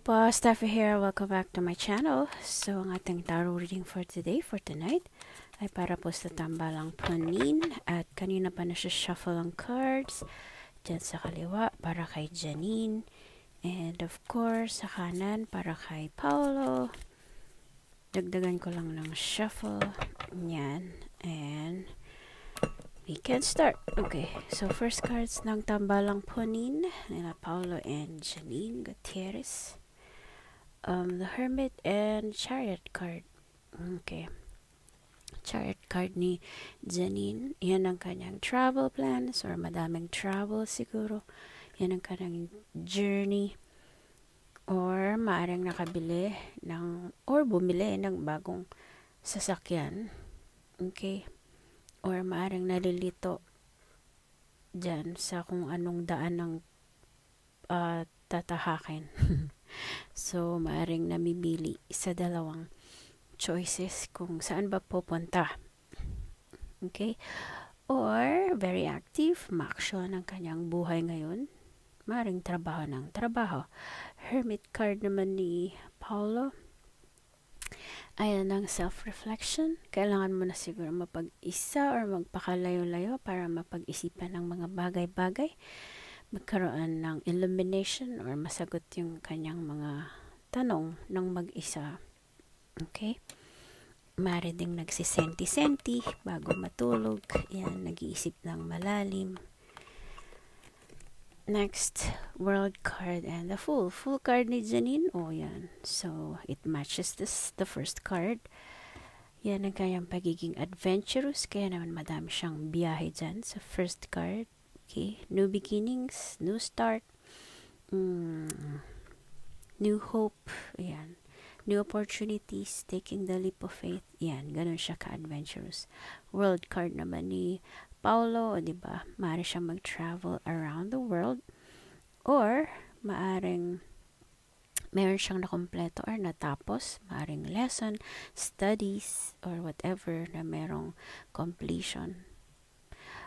po, Steffi here. Welcome back to my channel. So, ang ating tarot reading for today, for tonight, ay para po sa tambalang Punin. At kanina pa nasa-shuffle ang cards. Diyan sa kaliwa, para kay Janine. And of course, sa kanan, para kay Paolo. Dagdagan ko lang ng shuffle. Yan. And we can start. Okay, so first cards ng tambalang Punin nila Paolo and Janine Gutierrez. The Hermit and Chariot card. Okay. Chariot card ni Janine. Yan ang kanyang travel plans or madaming travel siguro. Yan ang kanyang journey. Or maaaring nakabili ng or bumili ng bagong sasakyan. Okay. Or maaaring nalilito dyan sa kung anong daan ng tatahakin. So, maaaring namimili sa dalawang choices kung saan ba pupunta. Okay? Or, very active, ma-action ang kanyang buhay ngayon. Maaaring trabaho ng trabaho. Hermit card naman ni Paolo. Ayan ang self-reflection. Kailangan mo na siguro mapag-isa or magpakalayo-layo para mapag-isipan ng mga bagay-bagay. Magkaroon ng illumination or masagot yung kanyang mga tanong ng mag-isa. Okay? Mari ding nagsisenti-senti bago matulog. Yan, nag-iisip ng malalim. Next, World card and the Fool. Fool card ni Janine. Oh, yan. So, it matches the first card. Yan ang kanyang pagiging adventurous. Kaya naman madami siyang biyahe dyan sa first card. Okay, new beginnings, new start, new hope, ayan. New opportunities, taking the leap of faith, ayan, ganun siya ka-adventurous. World card naman ni Paolo, o diba, maaari siyang mag-travel around the world, or maaring meron siyang nakompleto or natapos, maaring lesson, studies, or whatever na merong completion.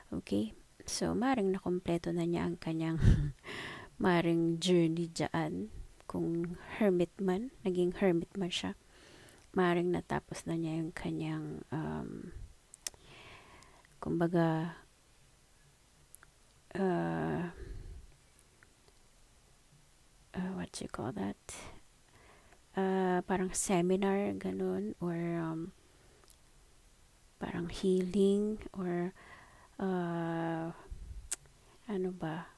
Okay? So, maring nakompleto na niya ang kanyang maring journey dyan. Kung hermit man, naging hermit man siya, maring natapos na niya yung kanyang kumbaga what you call that? Parang seminar, ganun, or parang healing, or ano ba,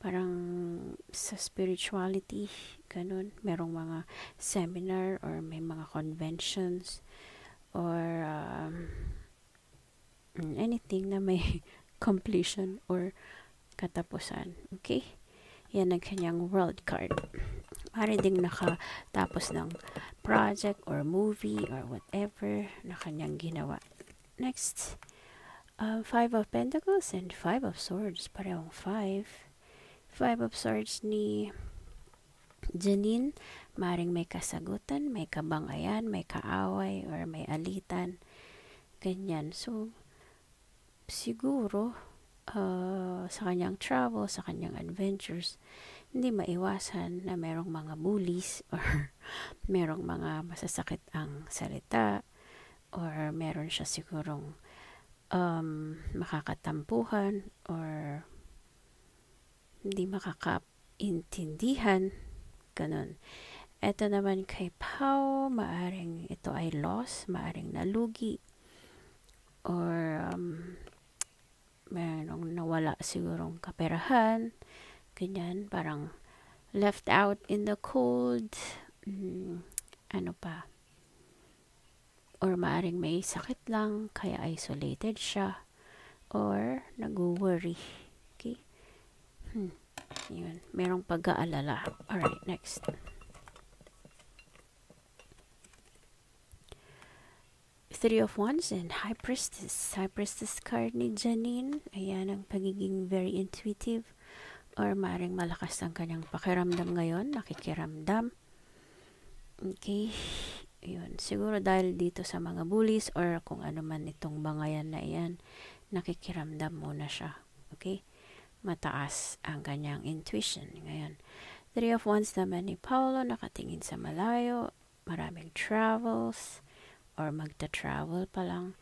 parang sa spirituality, ganun, merong mga seminar or may mga conventions or anything na may completion or katapusan. Okay? Yan ang kanyang world card. Pare ding nakatapos ng project or movie or whatever na kanyang ginawa. Next, Five of Pentacles and Five of Swords. Parehong five. Five of Swords ni Janine. Maring may kasagutan, may kabangayan, may kaaway, or may alitan. Ganyan. So, siguro, sa kanyang travel, sa kanyang adventures, hindi maiwasan na merong mga bullies or merong mga masasakit ang salita or meron siya sigurong makakatampuhan or hindi makakaintindihan, ganun. Ito naman kay Pao, maaring ito ay loss, maaring nalugi, or merong nawala sigurong kaperahan, ganyan, parang left out in the cold, ano pa, or maaring may sakit lang, kaya isolated siya, or nag-worry. Okay? Yun. Merong pag-aalala. Alright, next. Three of Wands and High Priestess. High Priestess card ni Janine. Ayan ang pagiging very intuitive, or maaring malakas ang kanyang pakiramdam ngayon. Nakikiramdam. Okay. Yun, siguro dahil dito sa mga bullies or kung ano man itong bangayan na iyan, nakikiramdam muna siya. Okay? Mataas ang kanyang intuition. Ngayon, Three of Wands naman ni Paolo, nakatingin sa malayo, maraming travels, or magta-travel pa lang.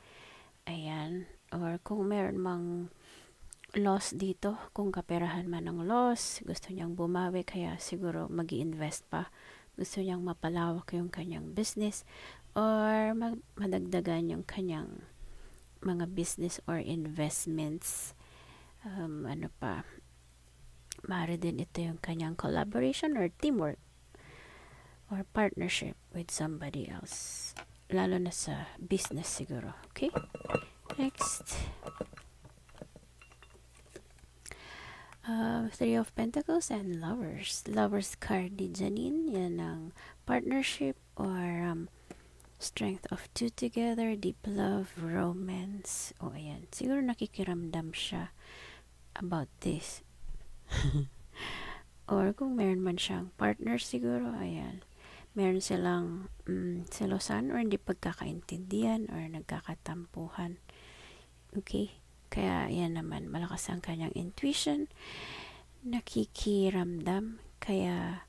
Ayan. Or kung meron mang loss dito, kung kaperahan man ng loss, gusto niyang bumawi, kaya siguro mag-i-invest pa. Gusto niyang mapalawak yung kanyang business, or madagdagan yung kanyang mga business or investments. Ano pa, maaari din ito yung kanyang collaboration or teamwork or partnership with somebody else, lalo na sa business siguro. Okay, next, Three of Pentacles and Lovers card ni Janine. Yan ang partnership or strength of two together, deep love, romance. O ayan, siguro nakikiramdam siya about this. Or kung meron man siyang partner siguro, ayan, meron silang selosan or hindi pagkakaintindihan or nagkakatampuhan. Okay, kaya yan naman, malakas ang kanyang intuition, nakikiramdam, kaya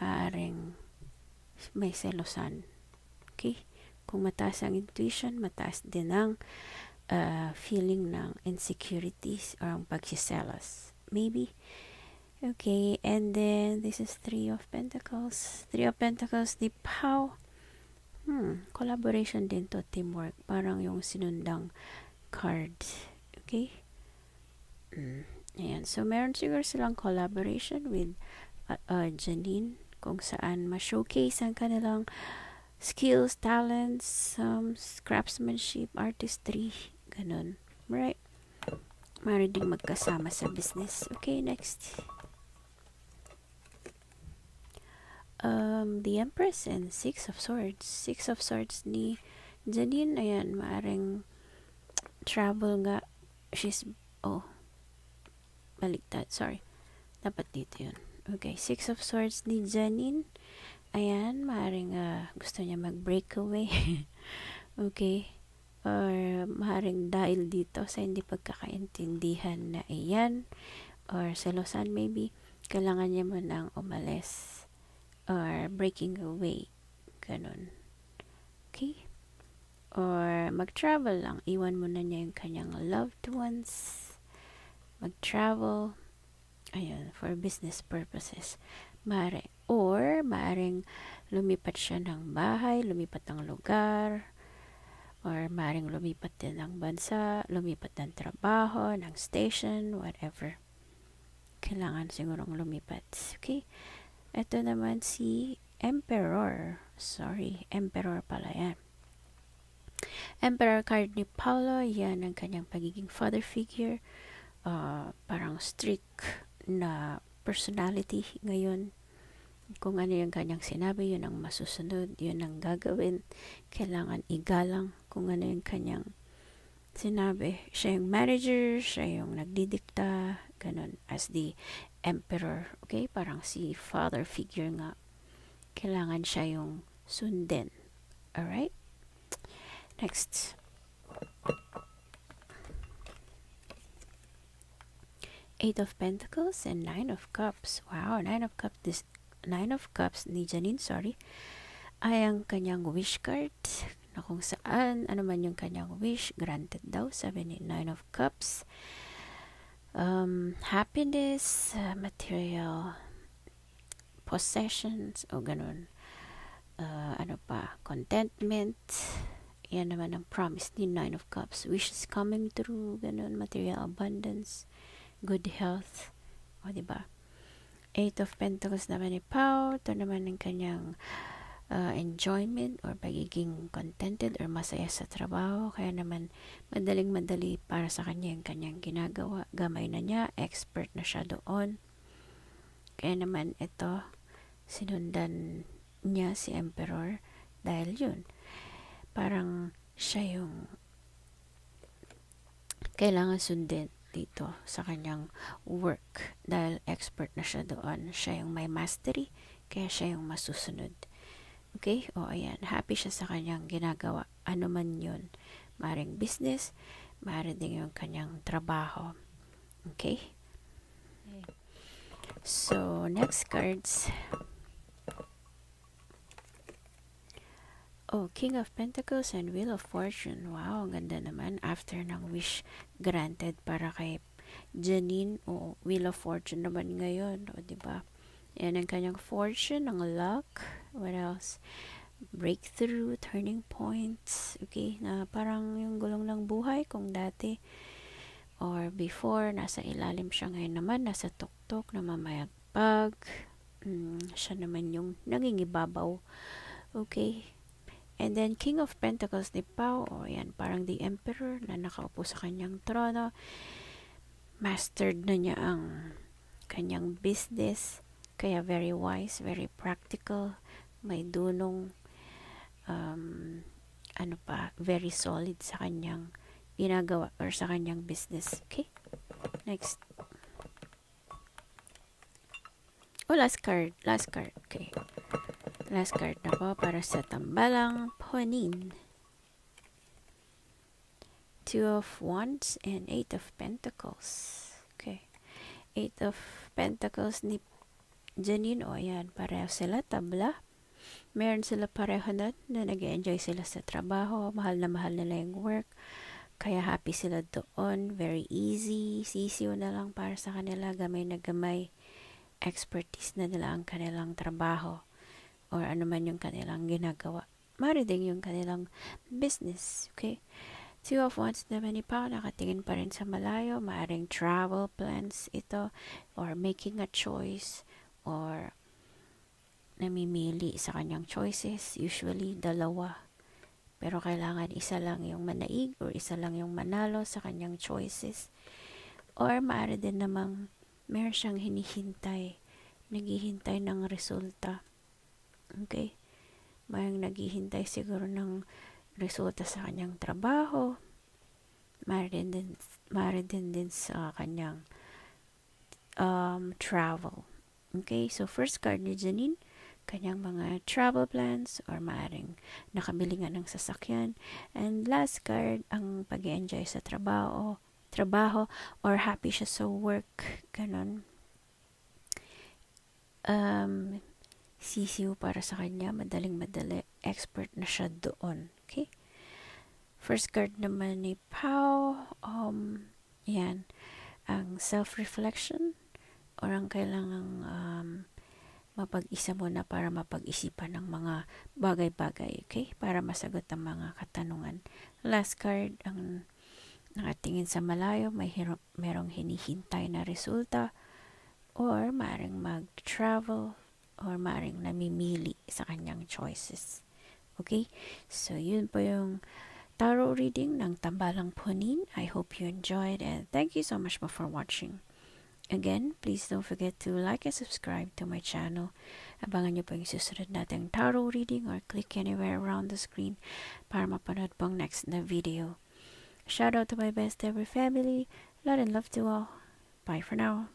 maaring may selosan. Okay, kung mataas ang intuition, mataas din ang feeling ng insecurities or ang pagsiselos. Maybe. Okay, and then this is Three of Pentacles. Three of Pentacles, di Pau. Collaboration din to, teamwork. Parang yung sinundang card. Okay? Ayan. So, meron siguro silang collaboration with Janine, kung saan ma-showcase ang kanilang skills, talents, craftsmanship, artistry, ganun. Right? Maaari ding magkasama sa business. Okay, next. The Empress and Six of Swords. Six of Swords ni Janine. Ayan, maaring travel nga. Baliktad. Sorry. Dapat dito yun. Okay, Six of Swords ni Janine. Ayan, maaring gusto niya mag-breakaway. Okay. Or maaring dahil dito sa hindi pagkakaintindihan na iyan. Or selosan maybe. Kailangan niya mo nang umalis. Or breaking away. Ganun. Okay? Or mag-travel lang. Iwan mo na niya yung kanyang loved ones. Mag-travel. Ayun, for business purposes. Maaari. Or maaring lumipat siya ng bahay, lumipat ng lugar. Or maaring lumipat din ng bansa, lumipat ng trabaho, ng station, whatever. Kailangan sigurong lumipat. Okay? Ito naman si Emperor. Sorry, Emperor pala yan. Emperor card ni Paolo. Yan ang kanyang pagiging father figure. Parang strict na personality ngayon. Kung ano yung kanyang sinabi, yun ang masusunod, yun ang gagawin. Kailangan igalang kung ano yung kanyang sinabi. Siya yung manager, siya yung nagdidikta, ganun, as the emperor. Okay, parang si father figure nga. Kailangan siya yung sundin. Alright? Next. Eight of Pentacles and Nine of Cups. Wow, Nine of Cups ni Janine, sorry, ay ang kanyang wish card, na kung saan, ano man yung kanyang wish, granted daw, sabi ni Nine of Cups. Happiness, material possessions, o ganun. Ano pa, contentment, yan naman ang promise ni Nine of Cups. Wishes coming true, ganun, material abundance, good health, o diba? Eight of Pentacles naman ni Pau. Ito naman ang kanyang enjoyment or pagiging contented or masaya sa trabaho. Kaya naman madaling-madali para sa kanya yung kanyang ginagawa. Gamay na niya, expert na siya doon. Kaya naman ito, sinundan niya si Emperor dahil yun, parang siya yung kailangan sundin dito sa kanyang work dahil expert na siya doon. Siya yung may mastery, kaya siya yung masusunod. Okay? O ayan, happy siya sa kanyang ginagawa. Ano man yun. Maring business, maaring din yung kanyang trabaho. Okay? So, next cards. Oh, King of Pentacles and Wheel of Fortune. Wow, ang ganda naman. After ng wish granted para kay Janine. O, Wheel of Fortune naman ngayon. O, diba? Yan ang kanyang fortune, ang luck. What else? Breakthrough, turning points. Okay, na parang yung gulong ng buhay kung dati. Or before, nasa ilalim siya, ngayon naman, nasa tuktok, namamayagpag. Siya naman yung nangingibabaw. Okay. And then, King of Pentacles ni Pao, o yan, parang the Emperor na nakaupo sa kanyang trono. Mastered na niya ang kanyang business. Kaya very wise, very practical. May dunong, very solid sa kanyang ginagawa or sa kanyang business. Okay? Next. Oh, last card. Okay. Last card na po para sa tambalang Ponin. Two of Wands and Eight of Pentacles. Okay. Eight of Pentacles ni Janine. O, yan. Pareho sila. Tabla. Meron sila pareho na nag-enjoy sila sa trabaho. Mahal na mahal nila yung work. Kaya happy sila doon. Very easy. Sisiw na lang para sa kanila. Gamay na gamay. Expertise na nila ang kanilang trabaho. Or ano man yung kanilang ginagawa. Mari din yung kanilang business. Okay? Two of Wands naman ni Pao, nakatingin pa rin sa malayo. Maaring travel plans ito. Or making a choice. Or namimili sa kanyang choices. Usually, dalawa. Pero kailangan isa lang yung manaig or isa lang yung manalo sa kanyang choices. Or maaari din namang meron siyang hinihintay. Naghihintay ng resulta. Okay? Mayroong naghihintay siguro ng resulta sa kanyang trabaho. Maaari din sa kanyang travel. Okay? So, first card ni Janine, kanyang mga travel plans or maaring nakabili nga ng sasakyan. And last card, ang pag-enjoy sa trabaho or happy siya sa work. Ganon. Sisiw para sa kanya, madaling-madali, expert na siya doon. Okay? First card naman ni Pao, yan, ang self-reflection or ang kailangang mapag-isa muna para mapag-isipan ng mga bagay-bagay, okay? Para masagot ang mga katanungan. Last card, ang nakatingin sa malayo, merong hinihintay na resulta or maaaring mag-travel or maaaring namimili sa kanyang choices. Okay? So, yun po yung tarot reading ng Tambalang Ponin. I hope you enjoyed and thank you so much for watching. Again, please don't forget to like and subscribe to my channel. Abangan nyo po yung susunod nating tarot reading or click anywhere around the screen para mapanood pong next na video. Shout out to my best ever family. Love and love to all. Bye for now.